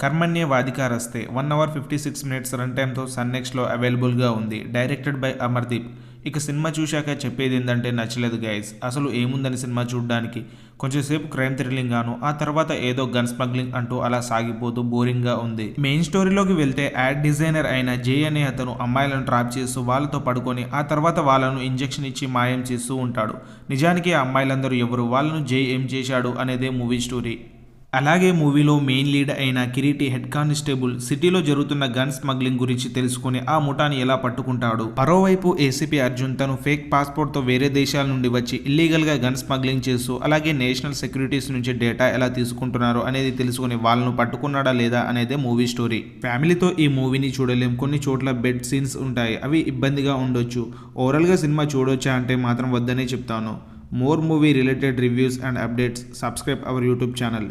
కర్మణ్యేవాధికారస్తే 1 hour 56 minutes run టైమ్తో sun నెక్స్ట్లో అవైలబుల్గా ఉంది. Directed by Amardeep. ఇక సినిమా చూశాక చెప్పేది ఏంటంటే నచ్చలేదు గైస్. అసలు ఏముందని సినిమా చూడడానికి, కొంచెంసేపు క్రైమ్ థ్రిల్లింగ్ గాను, ఆ తర్వాత ఏదో గన్ స్మగ్లింగ్ అంటూ అలా సాగిపోతూ బోరింగ్గా ఉంది. మెయిన్ స్టోరీలోకి వెళ్తే యాడ్ డిజైనర్ అయిన జే అనే అతను అమ్మాయిలను ట్రాప్ చేస్తూ వాళ్ళతో పడుకొని ఆ తర్వాత వాళ్ళను ఇంజెక్షన్ ఇచ్చి మాయం చేస్తూ ఉంటాడు. నిజానికి ఆ అమ్మాయిలందరూ ఎవరు, వాళ్ళను జే ఏం చేశాడు అనేదే మూవీ స్టోరీ. అలాగే మూవీలో మెయిన్ లీడ్ అయిన కిరీటి హెడ్ కానిస్టేబుల్ సిటీలో జరుగుతున్న గన్ స్మగ్లింగ్ గురించి తెలుసుకుని ఆ ముఠాని ఎలా పట్టుకుంటాడు. మరోవైపు ఏసీపీ అర్జున్ తను ఫేక్ పాస్పోర్ట్తో వేరే దేశాల నుండి వచ్చి ఇల్లీగల్గా గన్ స్మగ్లింగ్ చేస్తూ అలాగే నేషనల్ సెక్యూరిటీస్ నుంచి డేటా ఎలా తీసుకుంటున్నారు అనేది తెలుసుకుని వాళ్ళను పట్టుకున్నాడా లేదా అనేదే మూవీ స్టోరీ. ఫ్యామిలీతో ఈ మూవీని చూడలేం, కొన్ని చోట్ల బెడ్ సీన్స్ ఉంటాయి, అవి ఇబ్బందిగా ఉండొచ్చు. ఓవరాల్గా సినిమా చూడొచ్చా అంటే మాత్రం వద్దనే చెప్తాను. More movie related reviews and updates, subscribe our YouTube channel.